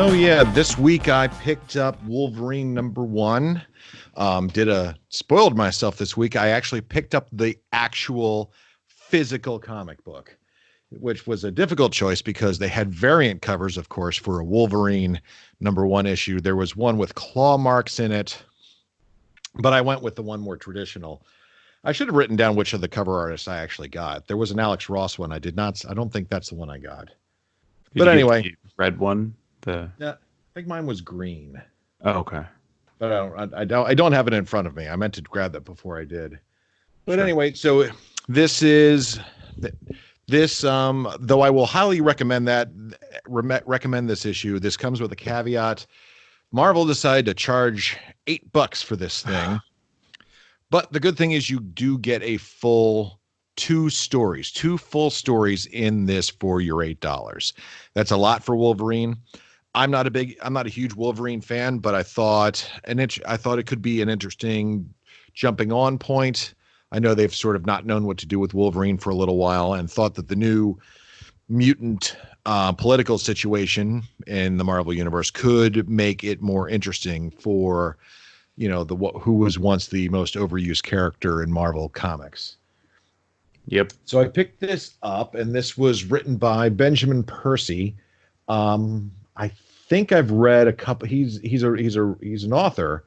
Oh yeah, this week I picked up Wolverine #1. Spoiled myself this week. I actually picked up the actual physical comic book, which was a difficult choice because they had variant covers, of course, for a Wolverine #1 issue. There was one with claw marks in it, but I went with the one more traditional. I should have written down which of the cover artists I actually got. There was an Alex Ross one. I did not. I don't think that's the one I got. But anyway, the red one. Yeah, I think mine was green. Oh, okay. But I don't have it in front of me. I meant to grab that before I did. But Sure. anyway, so this though I will highly recommend this issue. This comes with a caveat. Marvel decided to charge $8 for this thing. But the good thing is you do get a full two full stories in this for your $8. That's a lot for Wolverine. I'm not a huge Wolverine fan, but I thought it could be an interesting jumping on point. I know they've sort of not known what to do with Wolverine for a little while and thought that the new mutant political situation in the Marvel universe could make it more interesting for, who was once the most overused character in Marvel comics. Yep. So I picked this up, and this was written by Benjamin Percy. I think I've read a couple. He's an author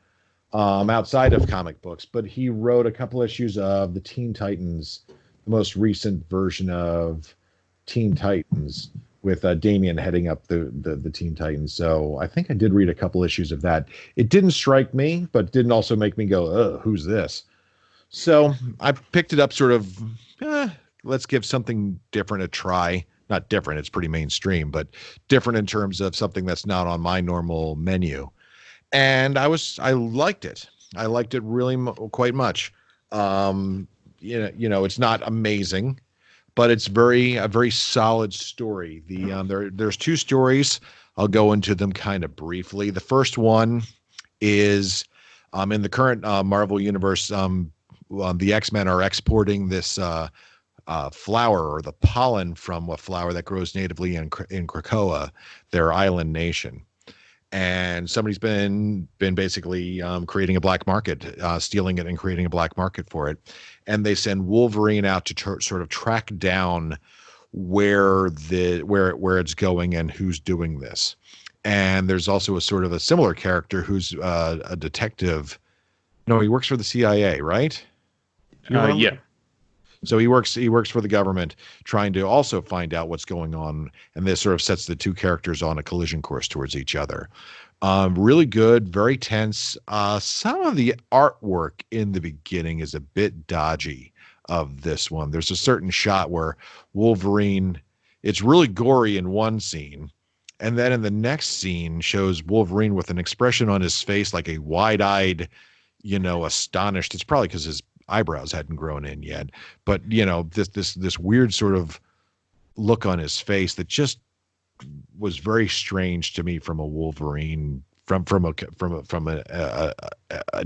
outside of comic books, but he wrote a couple issues of the Teen Titans, the most recent version of Teen Titans, with Damian heading up the Teen Titans. So I think I did read a couple issues of that. It didn't strike me, but didn't also make me go, "Oh, who's this?" So I picked it up sort of, let's give something different a try. Not different, it's pretty mainstream, but different in terms of something that's not on my normal menu. And I liked it. I liked it really quite much. It's not amazing, but it's a very solid story. There's two stories. I'll go into them kind of briefly. The first one is in the current Marvel universe, the X-Men are exporting this flower, or the pollen from a flower that grows natively in Krakoa, their island nation. And somebody's been basically creating a black market, stealing it and creating a black market for it. And they send Wolverine out to sort of track down where it's going and who's doing this. And there's also a sort of a similar character who's a detective. No, he works for the CIA, right? Yeah. So he works for the government, trying to also find out what's going on, and this sort of sets the two characters on a collision course towards each other. Really good, very tense. Some of the artwork in the beginning is a bit dodgy of this one. There's a certain shot where Wolverine, it's really gory in one scene, and then in the next scene shows Wolverine with an expression on his face like a wide-eyed, astonished. It's probably because his eyebrows hadn't grown in yet, but this weird sort of look on his face that just was very strange to me from a Wolverine, from an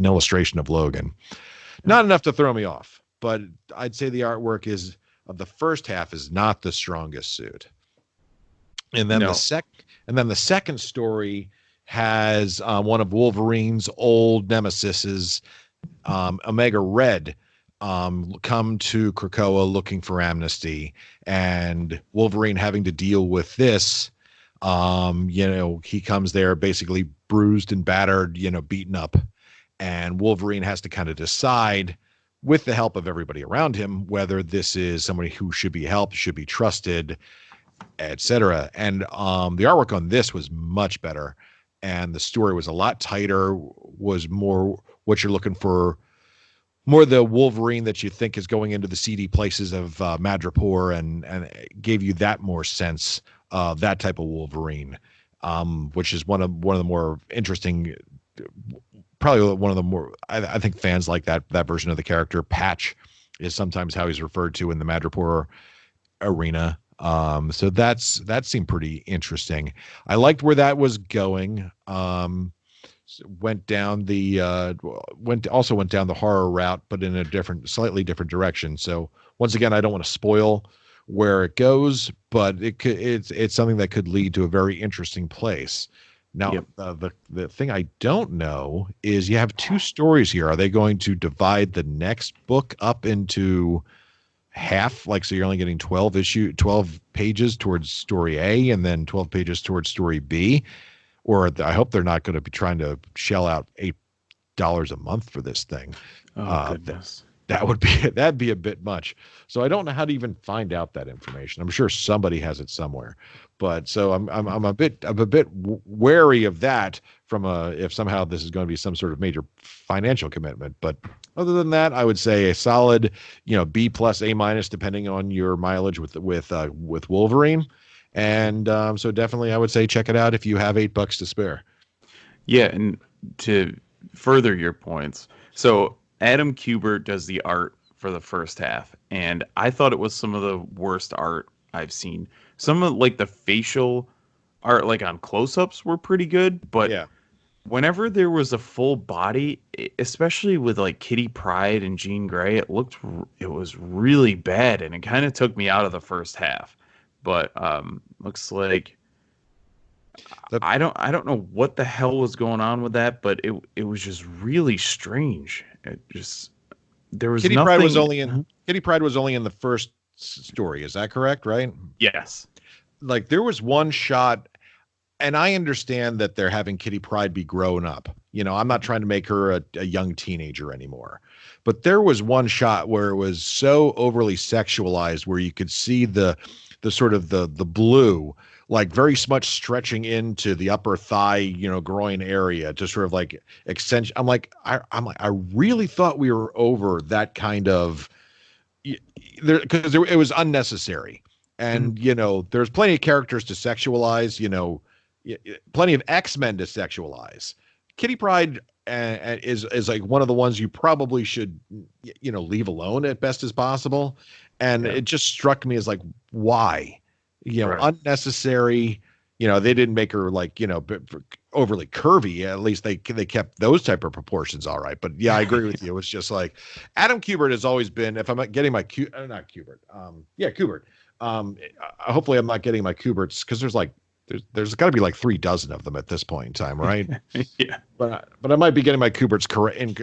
illustration of Logan. Not enough to throw me off, but I'd say the artwork of the first half is not the strongest suit. And then the second story has one of Wolverine's old nemesises, Omega Red, come to Krakoa looking for amnesty, and Wolverine having to deal with this. He comes there basically bruised and battered, beaten up, and Wolverine has to kind of decide, with the help of everybody around him, whether this is somebody who should be helped, should be trusted, etc. And the artwork on this was much better, and the story was a lot tighter, was more what you're looking for, more the Wolverine that you think is going into the seedy places of Madripoor, and gave you that more sense of that type of Wolverine, which is one of the more interesting, probably one of the more, I think fans like that version of the character. Patch is sometimes how he's referred to in the Madripoor arena. So that seemed pretty interesting. I liked where that was going. Went down the horror route, but in a slightly different direction. So once again, I don't want to spoil where it goes, but it's something that could lead to a very interesting place. Now, the thing I don't know is you have 2 stories here. Are they going to divide the next book up into half? Like, so you're only getting 12 pages towards story A and then 12 pages towards story B? Or I hope they're not going to be trying to shell out $8 a month for this thing. Goodness. That'd be a bit much. So I don't know how to even find out that information. I'm sure somebody has it somewhere, but so I'm a bit wary of that from if somehow this is going to be some sort of major financial commitment. But other than that, I would say a solid, B plus A minus depending on your mileage with Wolverine, and so definitely I would say check it out if you have $8 to spare. Yeah, and to further your points, so Adam Kubert does the art for the first half, and I thought it was some of the worst art I've seen. Some of like the facial art, like on close-ups, were pretty good, but whenever there was a full body, especially with like Kitty Pryde and Jean Grey, it was really bad, and it kind of took me out of the first half. But looks like I don't know what the hell was going on with that, but it was just really strange. There was Kitty nothing. Kitty Pryde was only in the first story. Is that correct? Right? Yes. Like there was one shot, and I understand that they're having Kitty Pryde be grown up. I'm not trying to make her a young teenager anymore, but there was one shot where it was so overly sexualized, where you could see the sort of the blue, like very much stretching into the upper thigh, groin area to sort of like extension. I'm like, I really thought we were over that kind of, because it was unnecessary. And, there's plenty of characters to sexualize, plenty of X-Men to sexualize. Kitty Pryde is like one of the ones you probably should, leave alone at best as possible. And it just struck me as like, why? Unnecessary. They didn't make her like, overly curvy. At least they kept those type of proportions all right. But yeah, I agree with you. It's just like Adam Kubert has always been, if I'm not getting my not Kubert. Kubert. Hopefully I'm not getting my Kuberts, because there's got to be like 3 dozen of them at this point in time, right? Yeah. But I might be getting my Kuberts correct,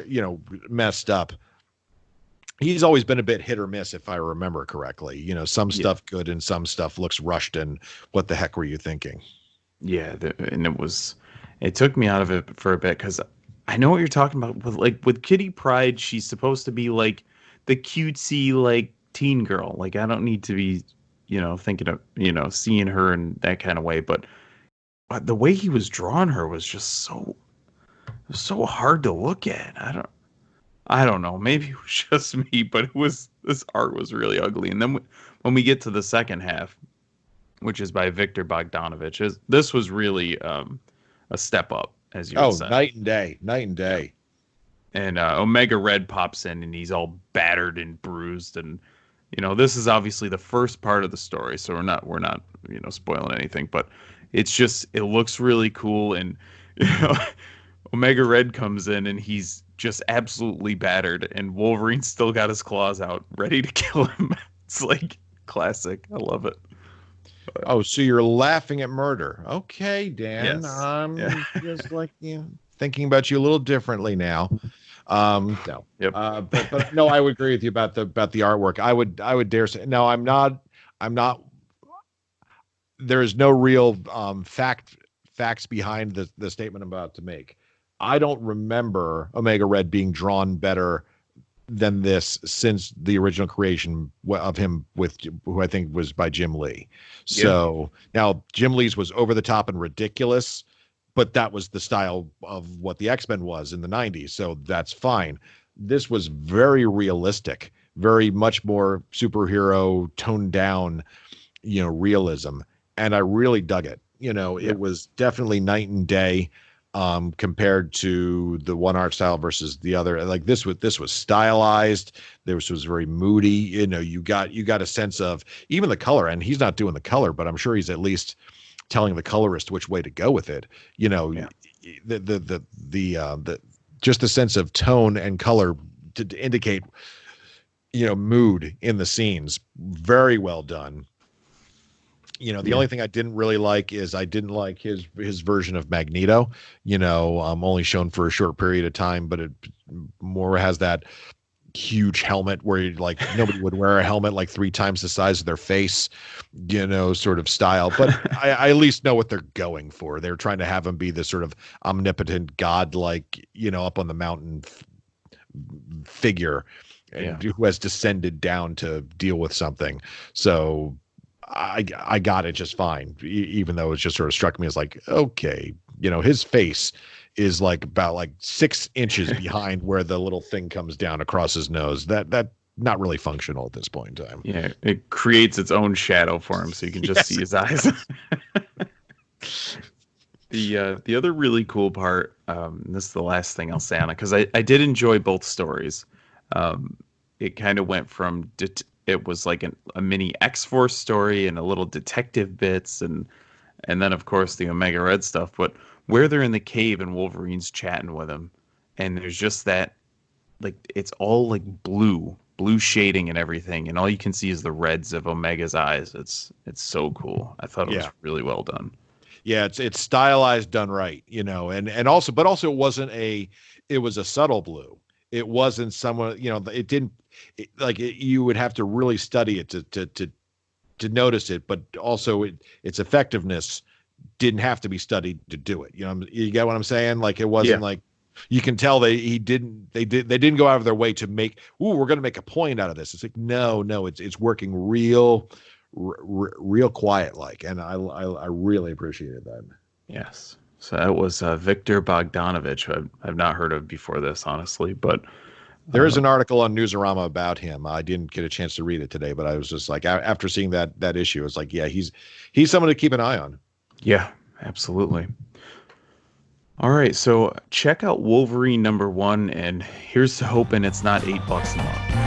messed up. He's always been a bit hit or miss, if I remember correctly. Some stuff good and some stuff looks rushed. And what the heck were you thinking? Yeah, and it took me out of it for a bit, because I know what you're talking about. With Kitty Pryde, she's supposed to be like the cutesy like teen girl. Like I don't need to be, thinking of seeing her in that kind of way. But the way he was drawing her was just so hard to look at. I don't know. Maybe it was just me, but this art was really ugly. And then when we get to the second half, which is by Victor Bogdanovich, this was really a step up, as you said. Night and day. Yeah. And Omega Red pops in, and he's all battered and bruised. And this is obviously the first part of the story, so we're not spoiling anything. But it looks really cool, and Omega Red comes in, and he's just absolutely battered, and Wolverine still got his claws out, ready to kill him. It's like classic. I love it. Oh, so you're laughing at murder. Okay, Dan. Yes. I'm just like thinking about you a little differently now. No. Yep. But no, I would agree with you about the artwork. I would dare say no. I'm not. There is no real facts behind the statement I'm about to make. I don't remember Omega Red being drawn better than this since the original creation of him, who I think was by Jim Lee. So now Jim Lee's was over the top and ridiculous, but that was the style of what the X-Men was in the 90s. So that's fine. This was very realistic, very much more superhero toned down, realism. And I really dug it. It was definitely night and day. Compared to the one art style versus the other. Like this was stylized. This was very moody. You got a sense of even the color, and he's not doing the color, but I'm sure he's at least telling the colorist which way to go with it. The just the sense of tone and color to indicate, mood in the scenes. Very well done. The only thing I didn't really like is I didn't like his version of Magneto. Only shown for a short period of time, but it more has that huge helmet where like nobody would wear a helmet like 3 times the size of their face, sort of style. But I at least know what they're going for. They're trying to have him be this sort of omnipotent god, like up on the mountain figure, and who has descended down to deal with something. So I got it just fine, even though it just sort of struck me as like, okay, his face is like about like 6 inches behind where the little thing comes down across his nose. That not really functional at this point in time. Yeah, it creates its own shadow for him, so you can just see his eyes. The other really cool part, this is the last thing I'll say on it, because I did enjoy both stories. It kind of went from it was like a mini X-Force story and a little detective bits, and then of course the Omega Red stuff. But where they're in the cave and Wolverine's chatting with him, and there's just that, like, it's all like blue shading and everything, and all you can see is the reds of Omega's eyes. It's so cool. I thought it was really well done. Yeah, it's stylized, done right, and also, but also it was a subtle blue. It wasn't someone, it didn't you would have to really study it to notice it, but also its effectiveness didn't have to be studied to do it. You get what I'm saying? Like, it wasn't like, you can tell they didn't go out of their way to make, we're going to make a point out of this. It's like, no, it's working real quiet, like, and I really appreciated that. Yes. So that was Victor Bogdanovich. I've not heard of before this, honestly, but there is an article on Newsarama about him. I didn't get a chance to read it today, but I was just like, after seeing that issue, it's like, yeah, he's someone to keep an eye on. Yeah, absolutely. All right, so check out Wolverine #1, and here's to hoping it's not $8 a month.